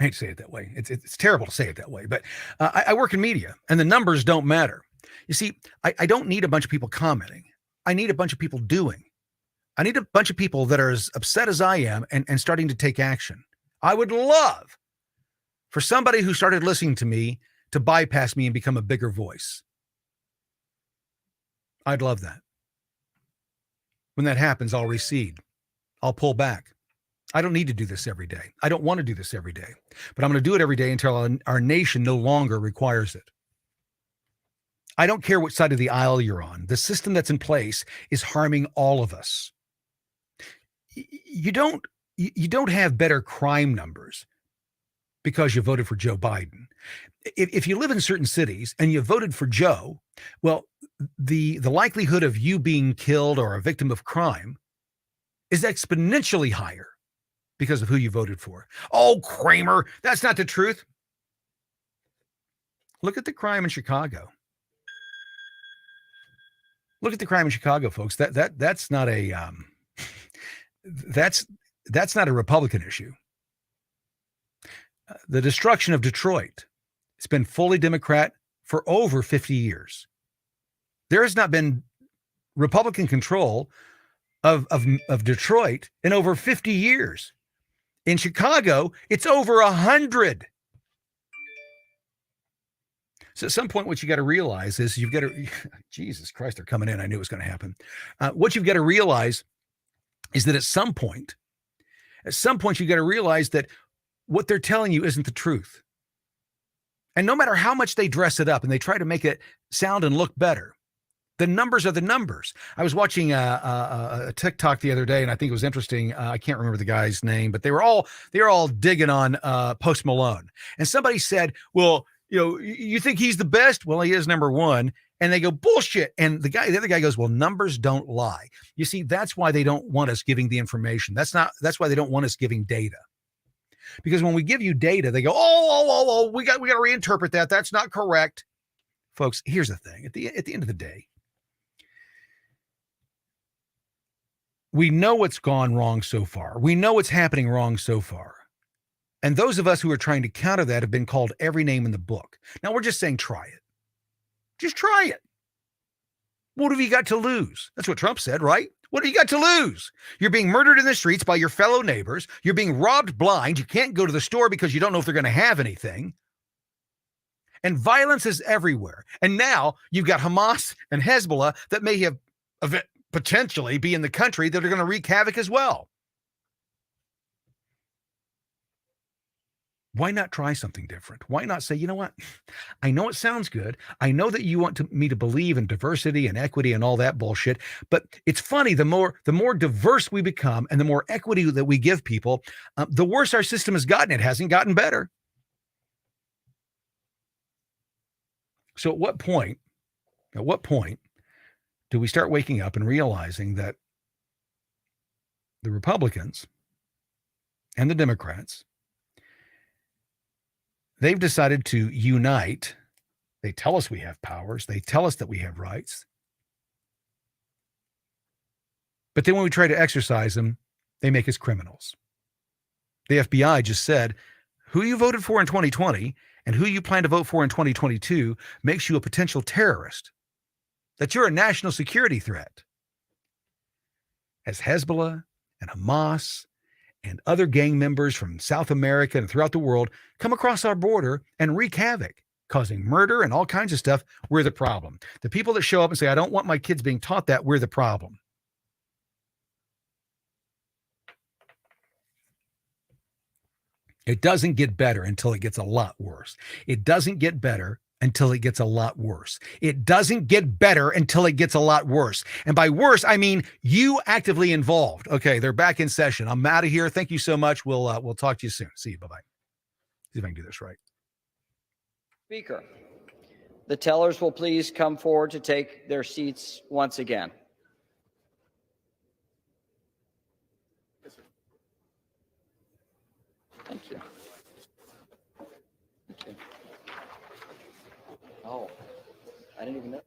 I hate to say it that way. It's terrible to say it that way, but I work in media and the numbers don't matter. You see, I don't need a bunch of people commenting. I need a bunch of people doing. I need a bunch of people that are as upset as I am and starting to take action. I would love for somebody who started listening to me to bypass me and become a bigger voice. I'd love that. When that happens, I'll recede. I'll pull back. I don't need to do this every day. I don't want to do this every day, but I'm going to do it every day until our nation no longer requires it. I don't care which side of the aisle you're on. The system that's in place is harming all of us. You don't have better crime numbers because you voted for Joe Biden. If you live in certain cities and you voted for Joe, well, the likelihood of you being killed or a victim of crime is exponentially higher because of who you voted for. Oh, Kramer, that's not the truth. Look at the crime in Chicago. Look at the crime in Chicago, folks. That's not a that's not a Republican issue. The destruction of Detroit, it's been fully Democrat for over 50 years. There has not been Republican control of Detroit in over 50 years. In Chicago, it's over 100. So at some point, what you got to realize is you've got to, Jesus Christ, they're coming in. I knew it was going to happen. What you've got to realize is that at some point, you got to realize that what they're telling you isn't the truth. And no matter how much they dress it up and they try to make it sound and look better, the numbers are the numbers. I was watching a TikTok the other day, and I think it was interesting. I can't remember the guy's name, but they were all digging on Post Malone. And somebody said, "Well, you think he's the best? Well, he is number one, And they go, bullshit. And the other guy goes, well, numbers don't lie. You see, that's why they don't want us giving the information. That's why they don't want us giving data. Because when we give you data, they go, we got to reinterpret that. That's not correct. Folks, here's the thing. At the end of the day, we know what's gone wrong so far. We know what's happening wrong so far. And those of us who are trying to counter that have been called every name in the book. Now we're just saying, try it. Just try it. What have you got to lose? That's what Trump said, right? What have you got to lose? You're being murdered in the streets by your fellow neighbors. You're being robbed blind. You can't go to the store because you don't know if they're going to have anything. And violence is everywhere. And now you've got Hamas and Hezbollah that may have potentially be in the country that are going to wreak havoc as well. Why not try something different? Why not say, you know what? I know it sounds good. I know that you want me to believe in diversity and equity and all that bullshit. But it's funny, the more diverse we become and the more equity that we give people, the worse our system has gotten. It hasn't gotten better. So at what point do we start waking up and realizing that the Republicans and the Democrats, they've decided to unite. They tell us we have powers. They tell us that we have rights. But then when we try to exercise them, they make us criminals. The FBI just said, who you voted for in 2020 and who you plan to vote for in 2022 makes you a potential terrorist. That you're a national security threat. As Hezbollah and Hamas and other gang members from South America and throughout the world come across our border and wreak havoc, causing murder and all kinds of stuff, we're the problem. The people that show up and say, I don't want my kids being taught that, we're the problem. It doesn't get better until it gets a lot worse. It doesn't get better until it gets a lot worse. It doesn't get better until it gets a lot worse. And by worse, I mean you actively involved. Okay, they're back in session. I'm out of here. Thank you so much. We'll talk to you soon. See you. Bye-bye. See if I can do this right. Speaker, the tellers will please come forward to take their seats once again. Thank you. Thank you. Oh, I didn't even notice.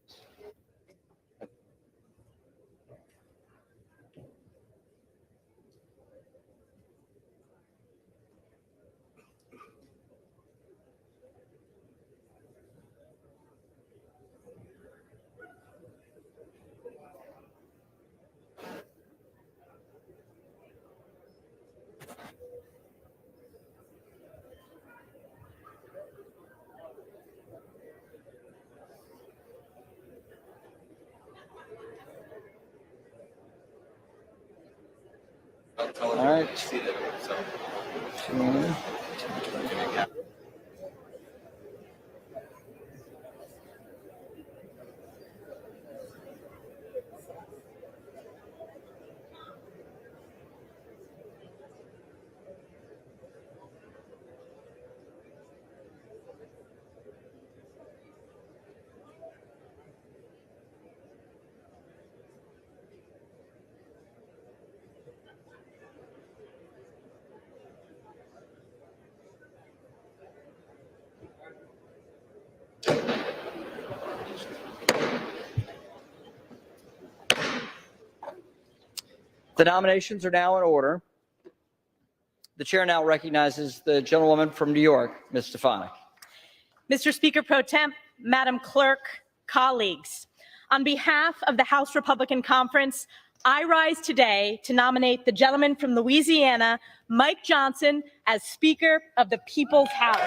All right. The nominations are now in order. The chair now recognizes the gentlewoman from New York, Ms. Stefanik. Mr. Speaker Pro Temp, Madam Clerk, colleagues, on behalf of the House Republican Conference, I rise today to nominate the gentleman from Louisiana, Mike Johnson, as Speaker of the People's House.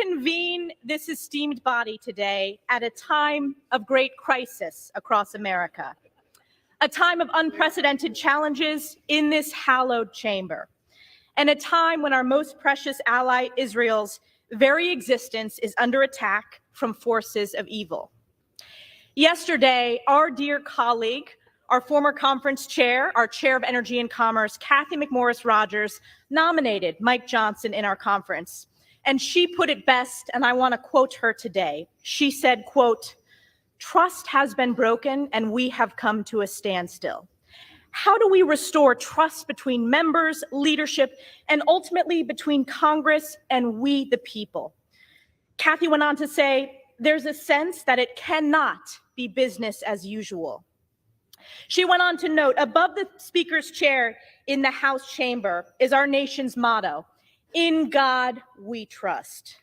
convene this esteemed body today at a time of great crisis across America, a time of unprecedented challenges in this hallowed chamber, and a time when our most precious ally, Israel's very existence, is under attack from forces of evil. Yesterday, our dear colleague, our former conference chair, our chair of Energy and Commerce, Cathy McMorris Rodgers, nominated Mike Johnson in our conference. And she put it best, and I want to quote her today. She said, quote, "Trust has been broken and we have come to a standstill. How do we restore trust between members, leadership, and ultimately between Congress and we, the people?" Cathy went on to say, "There's a sense that it cannot be business as usual." She went on to note, above the Speaker's chair in the House chamber is our nation's motto, "In God we trust."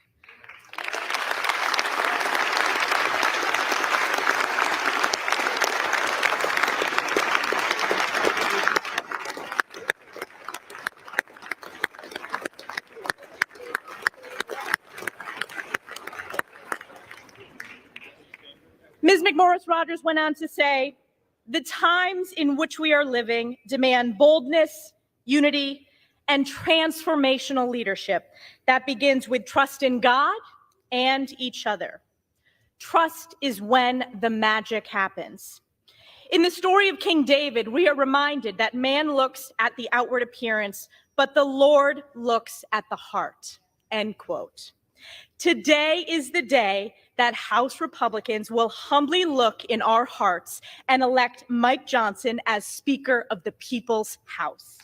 Ms. McMorris Rodgers went on to say, "The times in which we are living demand boldness, unity, and transformational leadership that begins with trust in God and each other. Trust is when the magic happens." In the story of King David, we are reminded that man looks at the outward appearance, but the Lord looks at the heart, end quote. Today is the day that House Republicans will humbly look in our hearts and elect Mike Johnson as Speaker of the People's House.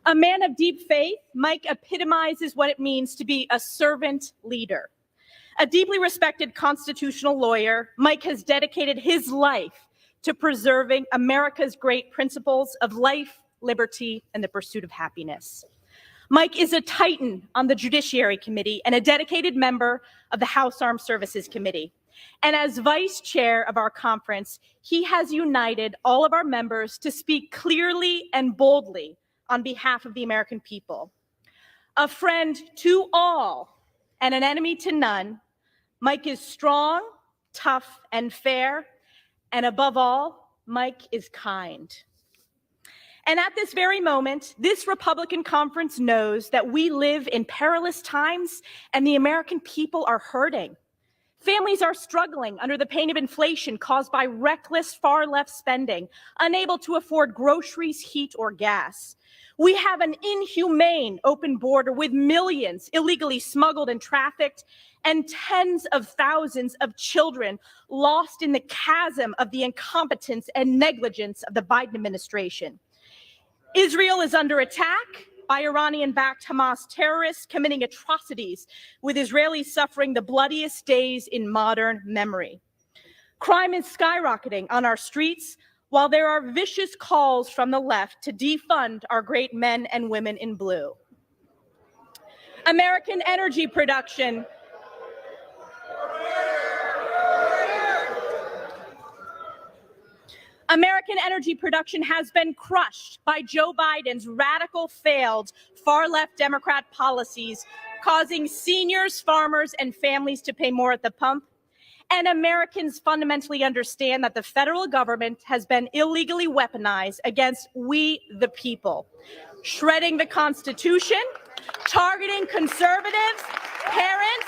A man of deep faith, Mike epitomizes what it means to be a servant leader. A deeply respected constitutional lawyer, Mike has dedicated his life to preserving America's great principles of life, liberty, and the pursuit of happiness. Mike is a titan on the Judiciary Committee and a dedicated member of the House Armed Services Committee. And as vice chair of our conference, he has united all of our members to speak clearly and boldly on behalf of the American people. A friend to all and an enemy to none, Mike is strong, tough, and fair, and above all, Mike is kind. And at this very moment, this Republican conference knows that we live in perilous times and the American people are hurting. Families are struggling under the pain of inflation caused by reckless far-left spending, unable to afford groceries, heat, or gas. We have an inhumane open border with millions illegally smuggled and trafficked, and tens of thousands of children lost in the chasm of the incompetence and negligence of the Biden administration. Israel is under attack by Iranian-backed Hamas terrorists committing atrocities, with Israelis suffering the bloodiest days in modern memory. Crime is skyrocketing on our streets, while there are vicious calls from the left to defund our great men and women in blue. American energy production has been crushed by Joe Biden's radical, failed, far-left Democrat policies, causing seniors, farmers, and families to pay more at the pump. And Americans fundamentally understand that the federal government has been illegally weaponized against we, the people, shredding the Constitution, targeting conservatives, parents,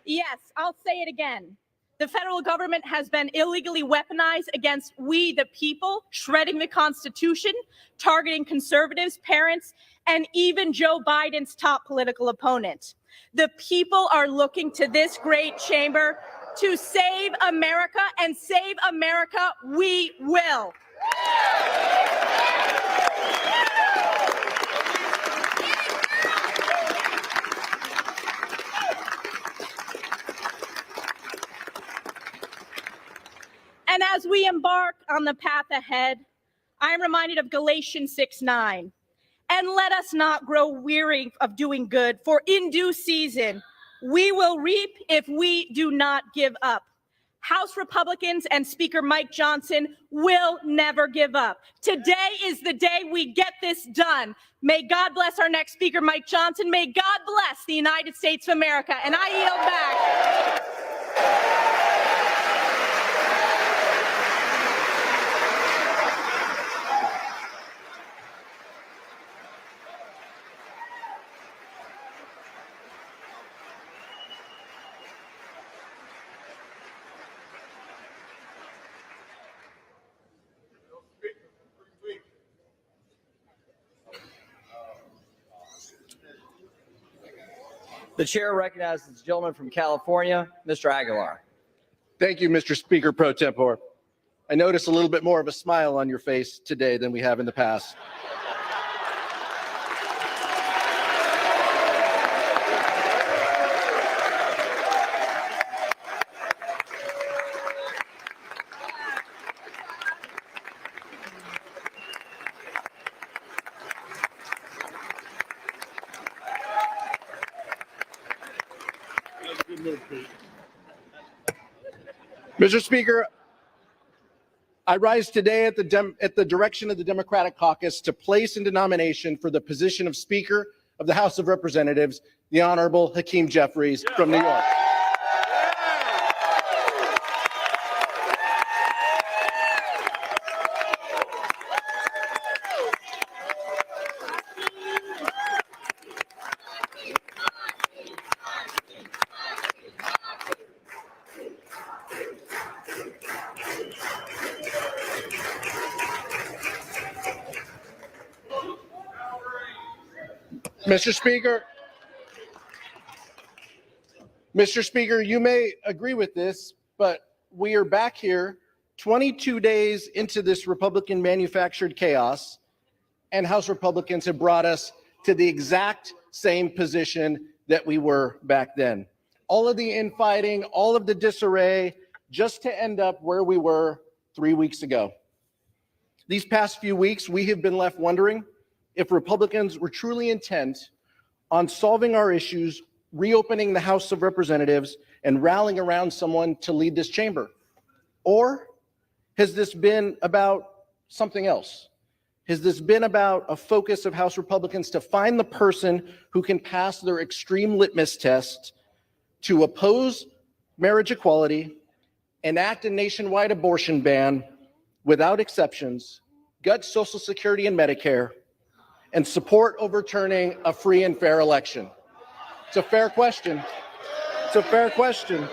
yes, I'll say it again. The federal government has been illegally weaponized against we, the people, shredding the Constitution, targeting conservatives, parents, and even Joe Biden's top political opponent. The people are looking to this great chamber to save America, and save America we will. on the path ahead, I am reminded of Galatians 6:9. And let us not grow weary of doing good, for in due season we will reap if we do not give up. House Republicans and Speaker Mike Johnson will never give up. Today is the day we get this done. May God bless our next Speaker, Mike Johnson. May God bless the United States of America. And I yield back. The chair recognizes the gentleman from California, Mr. Aguilar. Thank you, Mr. Speaker Pro Tempore. I notice a little bit more of a smile on your face today than we have in the past. Mr. Speaker, I rise today at the direction of the Democratic Caucus to place into nomination for the position of Speaker of the House of Representatives, the Honorable Hakeem Jeffries from New York. Mr. Speaker, you may agree with this, but we are back here 22 days into this Republican manufactured chaos, and House Republicans have brought us to the exact same position that we were back then. All of the infighting, all of the disarray, just to end up where we were 3 weeks ago. These past few weeks, we have been left wondering if Republicans were truly intent on solving our issues, reopening the House of Representatives, and rallying around someone to lead this chamber. Or has this been about something else? Has this been about a focus of House Republicans to find the person who can pass their extreme litmus test to oppose marriage equality, enact a nationwide abortion ban without exceptions, gut Social Security and Medicare, and support overturning a free and fair election? It's a fair question. It's a fair question.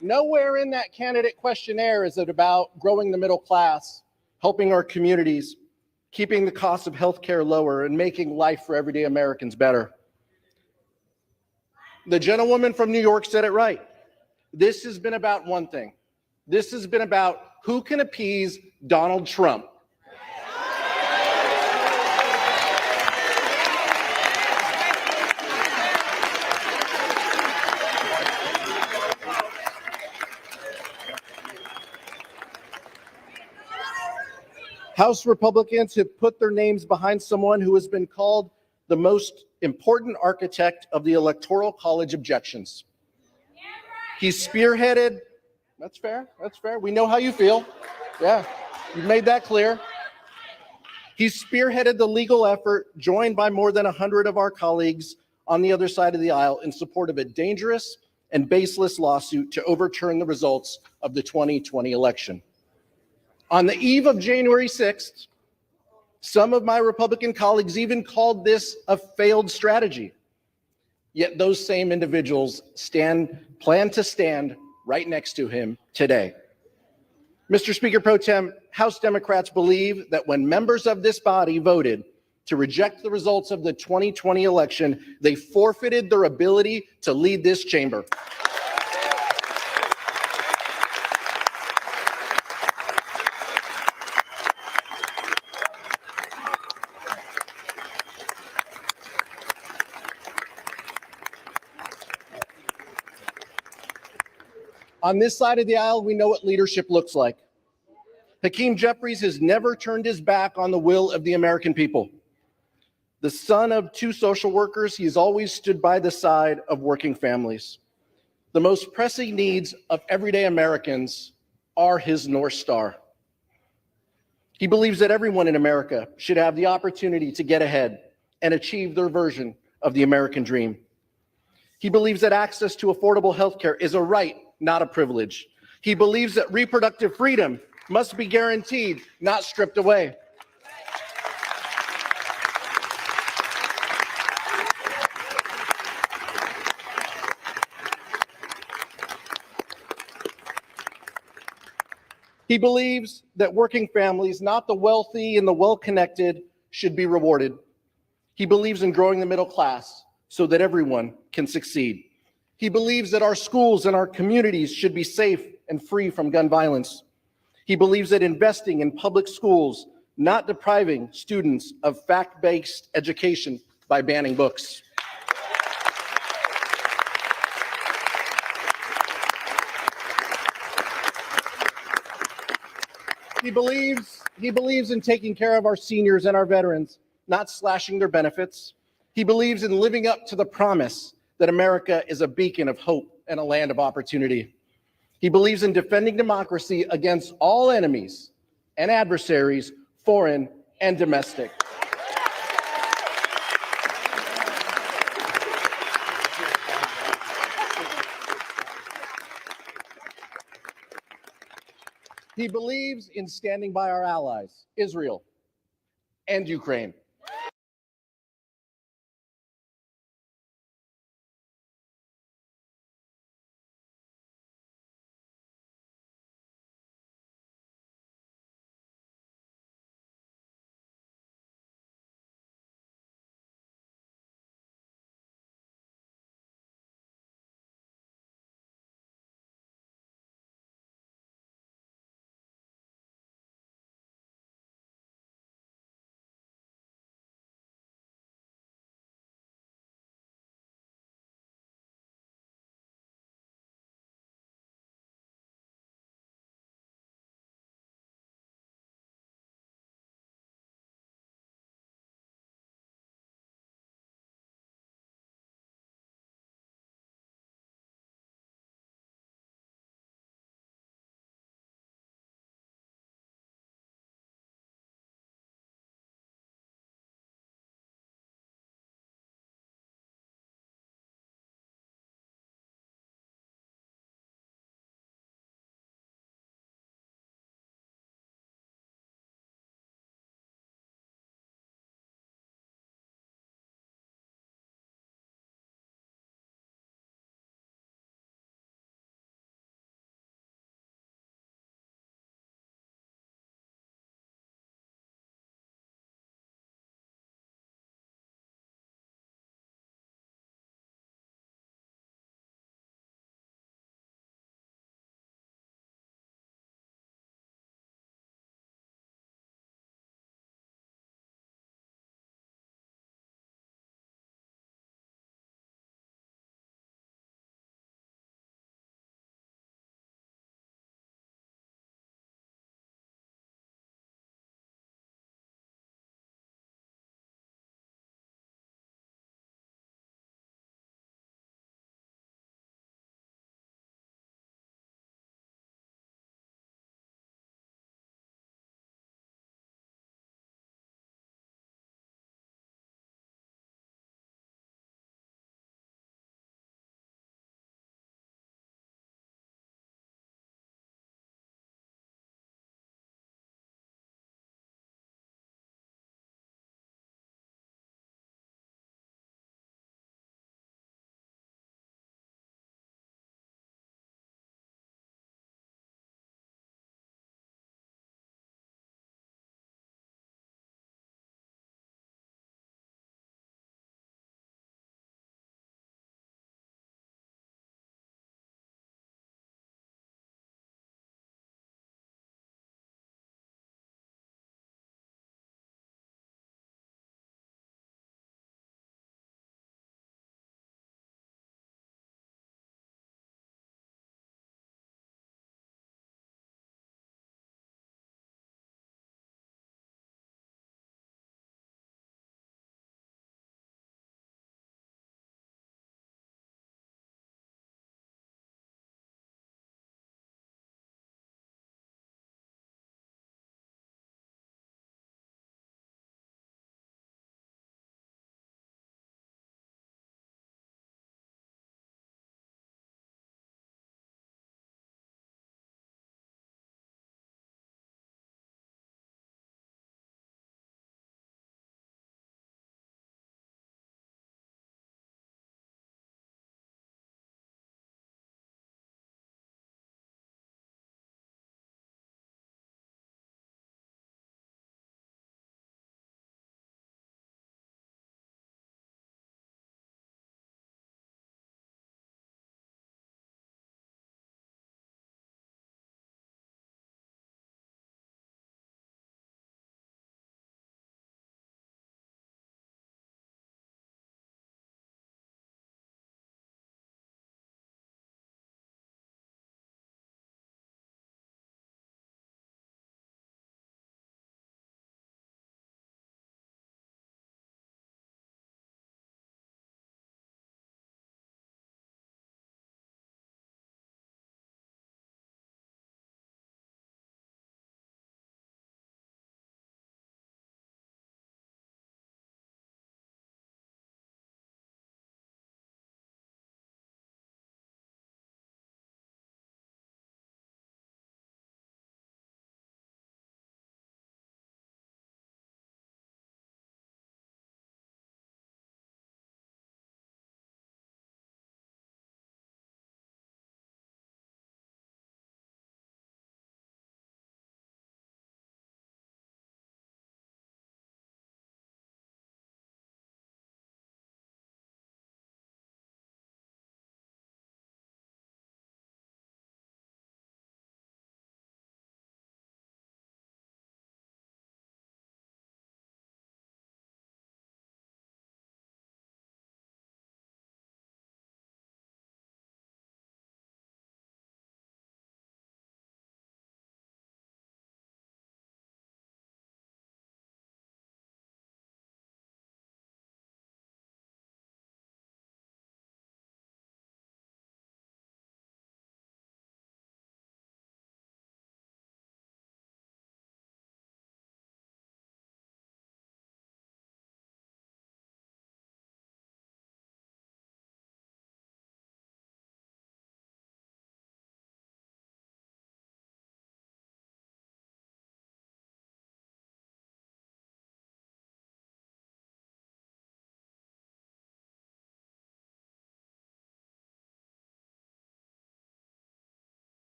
Nowhere in that candidate questionnaire is it about growing the middle class, helping our communities, keeping the cost of healthcare lower, and making life for everyday Americans better. The gentlewoman from New York said it right. This has been about one thing. This has been about who can appease Donald Trump. House Republicans have put their names behind someone who has been called the most important architect of the Electoral College objections. He's spearheaded, that's fair, we know how you feel. Yeah, you've made that clear. He's spearheaded the legal effort, joined by more than 100 of our colleagues on the other side of the aisle, in support of a dangerous and baseless lawsuit to overturn the results of the 2020 election. On the eve of January 6th, some of my Republican colleagues even called this a failed strategy. Yet those same individuals plan to stand right next to him today. Mr. Speaker Pro Tem, House Democrats believe that when members of this body voted to reject the results of the 2020 election, they forfeited their ability to lead this chamber. On this side of the aisle, we know what leadership looks like. Hakeem Jeffries has never turned his back on the will of the American people. The son of two social workers, he's always stood by the side of working families. The most pressing needs of everyday Americans are his North Star. He believes that everyone in America should have the opportunity to get ahead and achieve their version of the American dream. He believes that access to affordable health care is a right, not a privilege. He believes that reproductive freedom must be guaranteed, not stripped away. He believes that working families, not the wealthy and the well-connected, should be rewarded. He believes in growing the middle class so that everyone can succeed. He believes that our schools and our communities should be safe and free from gun violence. He believes that investing in public schools, not depriving students of fact-based education by banning books. He believes in taking care of our seniors and our veterans, not slashing their benefits. He believes in living up to the promise that America is a beacon of hope and a land of opportunity. He believes in defending democracy against all enemies and adversaries, foreign and domestic. He believes in standing by our allies, Israel and Ukraine.